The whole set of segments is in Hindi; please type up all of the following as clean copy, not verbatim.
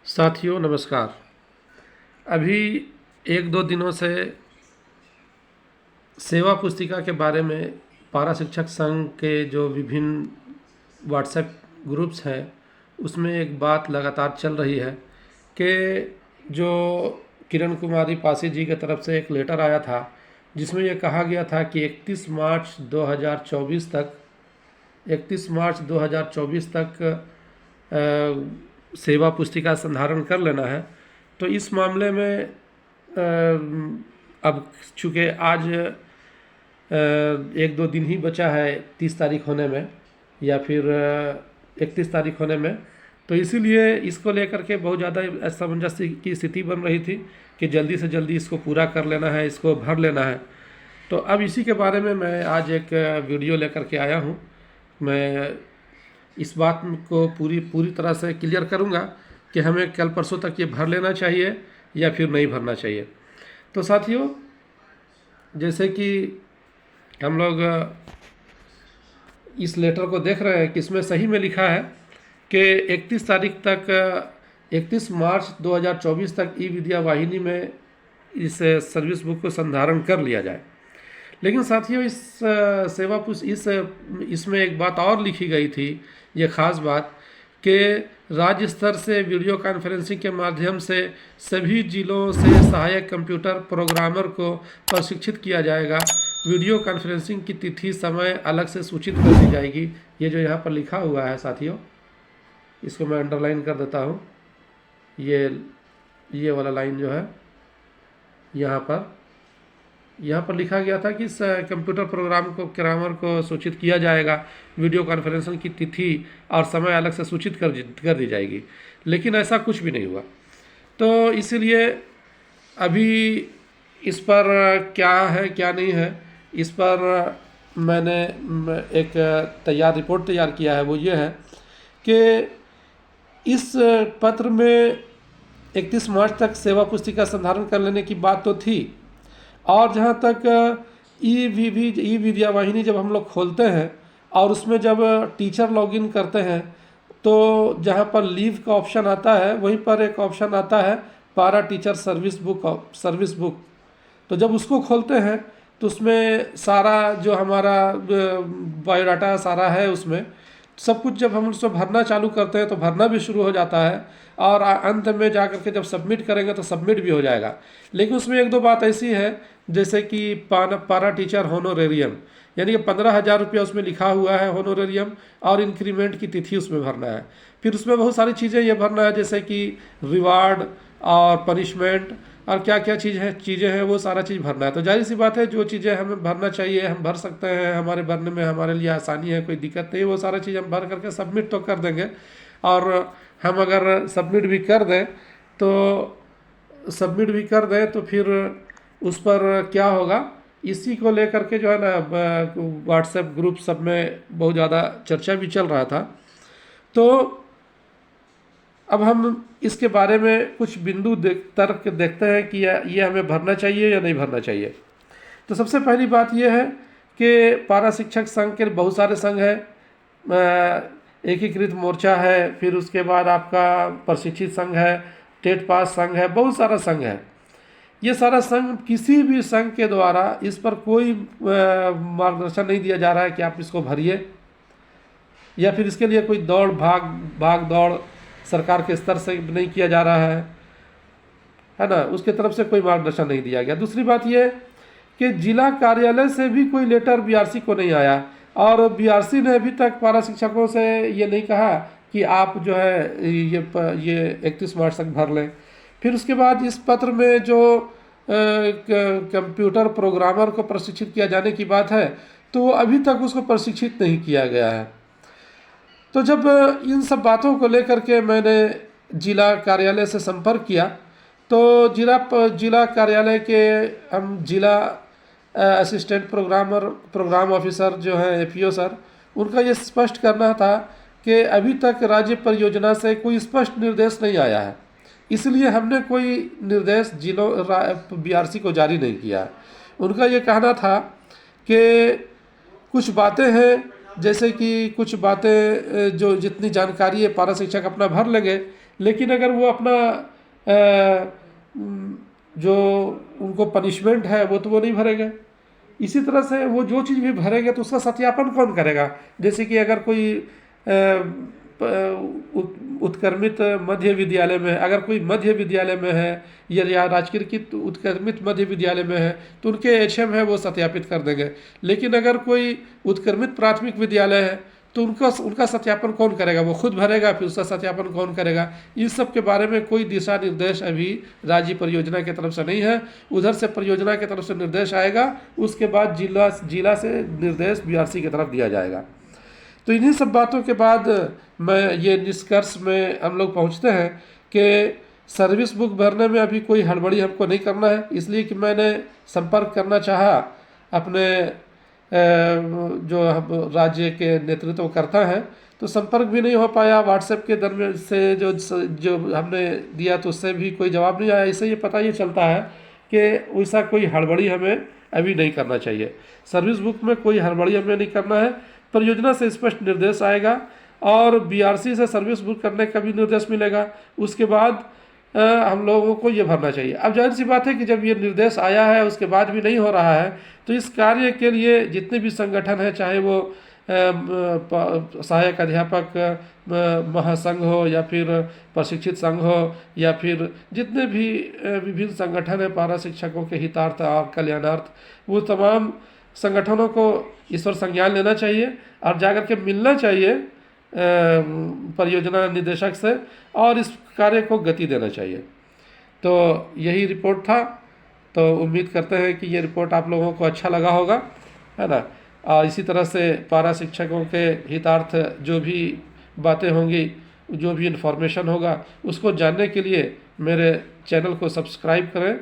साथियों नमस्कार। अभी एक दो दिनों से सेवा पुस्तिका के बारे में पारा शिक्षक संघ के जो विभिन्न व्हाट्सएप ग्रुप्स हैं उसमें एक बात लगातार चल रही है कि जो किरण कुमारी पासी जी की तरफ से एक लेटर आया था जिसमें यह कहा गया था कि 31 मार्च 2024 तक सेवा पुस्तिका संधारण कर लेना है। तो इस मामले में अब चूँकि आज एक दो दिन ही बचा है 30 तारीख होने में या फिर 31 तारीख होने में, तो इसीलिए इसको लेकर के बहुत ज़्यादा असमंजस की स्थिति बन रही थी कि जल्दी से जल्दी इसको पूरा कर लेना है, इसको भर लेना है। तो अब इसी के बारे में मैं आज एक वीडियो लेकर के आया हूँ। मैं इस बात को पूरी तरह से क्लियर करूँगा कि हमें कल परसों तक ये भर लेना चाहिए या फिर नहीं भरना चाहिए। तो साथियों, जैसे कि हम लोग इस लेटर को देख रहे हैं कि इसमें सही में लिखा है कि 31 मार्च 2024 तक ई विद्या वाहिनी में इस सर्विस बुक को संधारण कर लिया जाए। लेकिन साथियों, इसमें एक बात और लिखी गई थी, ये ख़ास बात कि राज्य स्तर से वीडियो कॉन्फ्रेंसिंग के माध्यम से सभी जिलों से सहायक कंप्यूटर प्रोग्रामर को प्रशिक्षित किया जाएगा। वीडियो कॉन्फ्रेंसिंग की तिथि समय अलग से सूचित कर दी जाएगी। ये जो यहाँ पर लिखा हुआ है साथियों, इसको मैं अंडरलाइन कर देता हूँ। ये वाला लाइन जो है यहाँ पर लिखा गया था कि इस कंप्यूटर प्रोग्रामर को सूचित किया जाएगा, वीडियो कॉन्फ्रेंसिंग की तिथि और समय अलग से सूचित कर दी जाएगी। लेकिन ऐसा कुछ भी नहीं हुआ। तो इसीलिए अभी इस पर क्या है क्या नहीं है, इस पर मैंने एक रिपोर्ट तैयार किया है। वो ये है कि इस पत्र में 31 मार्च तक सेवा पुस्तिका संधारण कर लेने की बात तो थी, और जहाँ तक ई विद्या वाहिनी जब हम लोग खोलते हैं और उसमें जब टीचर लॉगिन करते हैं तो जहाँ पर लीव का ऑप्शन आता है वहीं पर एक ऑप्शन आता है पारा टीचर सर्विस बुक। तो जब उसको खोलते हैं तो उसमें सारा जो हमारा बायोडाटा सारा है, उसमें सब कुछ जब हम उसको भरना चालू करते हैं तो भरना भी शुरू हो जाता है और अंत में जा कर के जब सबमिट करेंगे तो सबमिट भी हो जाएगा। लेकिन उसमें एक दो बात ऐसी है, जैसे कि पारा टीचर होनोरेरियम, यानी कि 15,000 रुपया उसमें लिखा हुआ है होनोरेरियम, और इंक्रीमेंट की तिथि उसमें भरना है। फिर उसमें बहुत सारी चीज़ें ये भरना है, जैसे कि रिवार्ड और पनिशमेंट और क्या क्या चीज़ें हैं वो सारा चीज़ भरना है। तो जाहिर सी बात है जो चीज़ें हमें भरना चाहिए हम भर सकते हैं, हमारे भरने में हमारे लिए आसानी है, कोई दिक्कत नहीं, वो सारा चीज़ हम भर करके सबमिट तो कर देंगे। और हम अगर सबमिट भी कर दें तो फिर उस पर क्या होगा, इसी को लेकर के जो है ना व्हाट्सएप ग्रुप सब में बहुत ज़्यादा चर्चा भी चल रहा था। तो अब हम इसके बारे में कुछ बिंदु तर्क देखते हैं कि ये हमें भरना चाहिए या नहीं भरना चाहिए। तो सबसे पहली बात यह है कि पारा शिक्षक संघ के बहुत सारे संघ हैं, एकीकृत मोर्चा है, फिर उसके बाद आपका प्रशिक्षित संघ है, टेट पास संघ है, बहुत सारा संघ है। ये सारा संघ, किसी भी संघ के द्वारा इस पर कोई मार्गदर्शन नहीं दिया जा रहा है कि आप इसको भरिए, या फिर इसके लिए कोई भाग दौड़ सरकार के स्तर से नहीं किया जा रहा है ना, उसके तरफ से कोई मार्गदर्शन नहीं दिया गया। दूसरी बात यह कि जिला कार्यालय से भी कोई लेटर बीआरसी को नहीं आया, और बीआरसी ने अभी तक पारा शिक्षकों से ये नहीं कहा कि आप जो है ये 31 मार्च तक भर लें। फिर उसके बाद इस पत्र में जो कंप्यूटर प्रोग्रामर को प्रशिक्षित किया जाने की बात है, तो अभी तक उसको प्रशिक्षित नहीं किया गया है। तो जब इन सब बातों को लेकर के मैंने जिला कार्यालय से संपर्क किया, तो जिला कार्यालय के हम जिला असिस्टेंट प्रोग्राम ऑफिसर जो हैं एपीओ सर, उनका ये स्पष्ट करना था कि अभी तक राज्य परियोजना से कोई स्पष्ट निर्देश नहीं आया है, इसलिए हमने कोई निर्देश जिलों बीआरसी को जारी नहीं किया। उनका ये कहना था कि कुछ बातें हैं, जैसे कि कुछ बातें जो जितनी जानकारी है पारा शिक्षक अपना भर लेंगे, लेकिन अगर वो अपना अ, जो उनको पनिशमेंट है वो नहीं भरेंगे। इसी तरह से वो जो चीज़ भी भरेंगे तो उसका सत्यापन कौन करेगा? जैसे कि अगर कोई उत्क्रमित मध्य विद्यालय में, अगर कोई मध्य विद्यालय में है या राजकीय उत्क्रमित मध्य विद्यालय में है तो उनके HM है वो सत्यापित कर देंगे। लेकिन अगर कोई उत्क्रमित प्राथमिक विद्यालय है तो उनका सत्यापन कौन करेगा? वो खुद भरेगा, फिर उसका सत्यापन कौन करेगा? इन सब के बारे में कोई दिशा निर्देश अभी राज्य परियोजना की तरफ से नहीं है। उधर से परियोजना की तरफ से निर्देश आएगा, उसके बाद जिला से निर्देश BRC की तरफ दिया जाएगा। तो इन्हीं सब बातों के बाद मैं ये निष्कर्ष में हम लोग पहुँचते हैं कि सर्विस बुक भरने में अभी कोई हड़बड़ी हमको नहीं करना है, इसलिए कि मैंने संपर्क करना चाहा अपने जो हम राज्य के नेतृत्व करता है, तो संपर्क भी नहीं हो पाया। व्हाट्सएप के दरमियान से जो हमने दिया तो उससे भी कोई जवाब नहीं आया। इससे ये पता ये चलता है कि वैसा कोई हड़बड़ी हमें अभी नहीं करना चाहिए। सर्विस बुक में कोई हड़बड़ी हमें नहीं करना है। परियोजना से स्पष्ट निर्देश आएगा और BRC से सर्विस बुक करने का भी निर्देश मिलेगा। उसके बाद हम लोगों को ये भरना चाहिए। अब जाहिर सी बात है कि जब ये निर्देश आया है उसके बाद भी नहीं हो रहा है, तो इस कार्य के लिए जितने भी संगठन हैं, चाहे वो सहायक अध्यापक महासंघ हो या फिर प्रशिक्षित संघ हो या फिर जितने भी विभिन्न संगठन हैं पारा शिक्षकों के हितार्थ और कल्याणार्थ, वो तमाम संगठनों को इस पर संज्ञान लेना चाहिए और जाकर के मिलना चाहिए परियोजना निदेशक से और इस कार्य को गति देना चाहिए। तो यही रिपोर्ट था। तो उम्मीद करते हैं कि ये रिपोर्ट आप लोगों को अच्छा लगा होगा, है ना। और इसी तरह से पारा शिक्षकों के हितार्थ जो भी बातें होंगी, जो भी इन्फॉर्मेशन होगा, उसको जानने के लिए मेरे चैनल को सब्सक्राइब करें,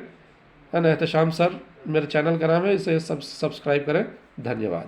है ना। एहतशाम सर मेरे चैनल का नाम है, इसे सब्सक्राइब करें। धन्यवाद।